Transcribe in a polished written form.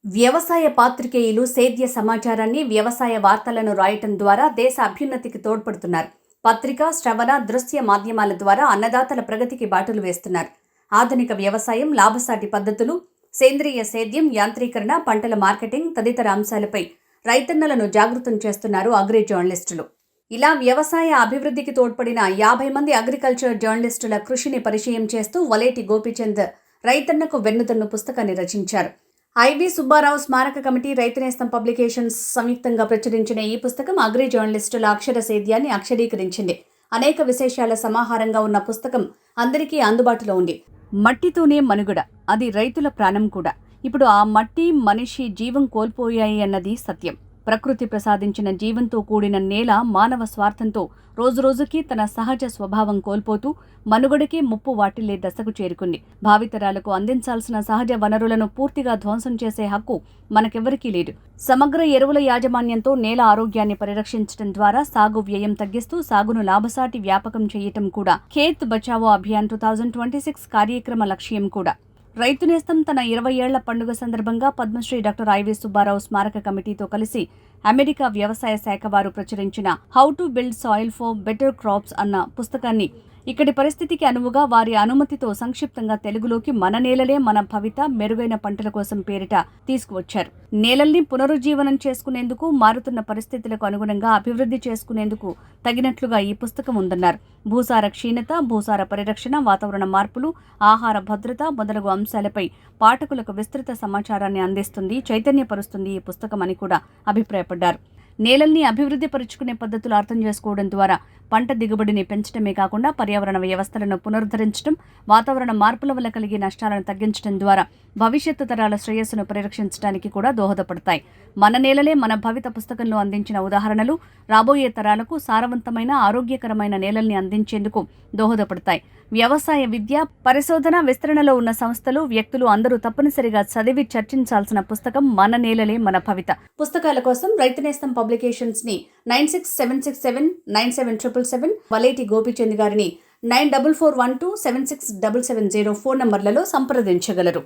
వ్యవసాయ పాత్రికేయులు సేద్య సమాచారాన్ని, వ్యవసాయ వార్తలను రాయటం ద్వారా దేశ అభ్యున్నతికి తోడ్పడుతున్నారు. పత్రిక, శ్రవణ, దృశ్య మాధ్యమాల ద్వారా అన్నదాతల ప్రగతికి బాటలు వేస్తున్నారు. ఆధునిక వ్యవసాయం, లాభసాటి పద్ధతులు, సేంద్రియ సేద్యం, యాంత్రీకరణ, పంటల మార్కెటింగ్ తదితర అంశాలపై రైతన్నలను జాగృతం చేస్తున్నారు అగ్రి జర్నలిస్టులు. ఇలా వ్యవసాయ అభివృద్ధికి తోడ్పడిన 50 మంది అగ్రికల్చర్ జర్నలిస్టుల కృషిని పరిచయం చేస్తూ వలేటి గోపీచంద్ రైతన్నకు వెన్నుదన్ను పుస్తకాన్ని రచించారు. ఐవి సుబ్బారావు స్మారక కమిటీ, రైతునేస్తం పబ్లికేషన్స్ సంయుక్తంగా ప్రచురించిన ఈ పుస్తకం అగ్రి జర్నలిస్టుల అక్షర సేద్యాన్ని అక్షరీకరించింది. అనేక విశేషాల సమాహారంగా ఉన్న పుస్తకం అందరికీ అందుబాటులో ఉంది. మట్టితోనే మనుగడ, అది రైతుల ప్రాణం కూడా. ఇప్పుడు ఆ మట్టి, మనిషి జీవం కోల్పోయాయి అన్నది సత్యం. ప్రకృతి ప్రసాదించిన జీవంతో కూడిన నేల మానవ స్వార్థంతో రోజురోజుకి తన సహజ స్వభావం కోల్పోతూ మనుగడకే ముప్పు వాటిల్లే దశకు చేరుకుంది. భావితరాలకు అందించాల్సిన సహజ వనరులను పూర్తిగా ధ్వంసం చేసే హక్కు మనకెవరికీ లేదు. సమగ్ర ఎరువుల యాజమాన్యంతో నేల ఆరోగ్యాన్ని పరిరక్షించడం ద్వారా సాగు వ్యయం తగ్గిస్తూ సాగును లాభసాటి వ్యాపకం చేయటం కూడా ఖేత్ బచావో అభియాన్ 2026 కార్యక్రమ లక్ష్యం కూడా. రైతునేస్తం తన 20 ఏళ్ల పండుగ సందర్భంగా పద్మశ్రీ డాక్టర్ ఐవి సుబ్బారావు స్మారక కమిటీతో కలిసి అమెరికా వ్యవసాయ శాఖ వారు ప్రచురించిన how to build soil for better crops అన్న పుస్తకాన్ని ఇక్కడి పరిస్థితికి అనువుగా వారి అనుమతితో సంక్షిప్తంగా తెలుగులోకి మన నేలలే మన భవిత, మెరుగైన పంటల కోసం పేరిట తీసుకువచ్చారు. నేలల్ని పునరుజ్జీవనం చేసుకునేందుకు, మారుతున్న పరిస్థితులకు అనుగుణంగా అభివృద్ధి చేసుకునేందుకు తగినట్లుగా ఈ పుస్తకం ఉందన్నారు. భూసార క్షీణత, భూసార పరిరక్షణ, వాతావరణ మార్పులు, ఆహార భద్రత మొదలగు అంశాలపై పాఠకులకు విస్తృత సమాచారాన్ని అందిస్తుంది, చైతన్యపరుస్తుంది ఈ పుస్తకం అని కూడా అభిప్రాయపడ్డారు. నేలల్ని అభివృద్ధి పరుచుకునే పద్ధతులు అర్థం చేసుకోవడం ద్వారా పంట దిగుబడిని పెంచడమే కాకుండా పర్యావరణ వ్యవస్థలను పునరుద్ధరించడం, వాతావరణ మార్పుల వల్ల కలిగే నష్టాలను తగ్గించడం ద్వారా భవిష్యత్తు తరాల శ్రేయస్సును పరిరక్షించడానికి కూడా దోహదపడతాయి. మన నేలలే మన భవిత పుస్తకంలో అందించిన ఉదాహరణలు రాబోయే తరాలకు సారవంతమైన, ఆరోగ్యకరమైన నేలల్ని అందించేందుకు దోహదపడతాయి. వ్యవసాయ విద్య, పరిశోధన, విస్తరణలో ఉన్న సంస్థలు, వ్యక్తులు అందరూ తప్పనిసరిగా చదివి చర్చించాల్సిన పుస్తకం మన నేలలే మన భవిత. పుస్తకాల కోసం రైతునేస్తం పబ్లికేషన్స్ ని 9676797777 వలేటి గోపీచంద్ గారిని 9441276770 ఫోన్ నంబర్లలో సంప్రదించగలరు.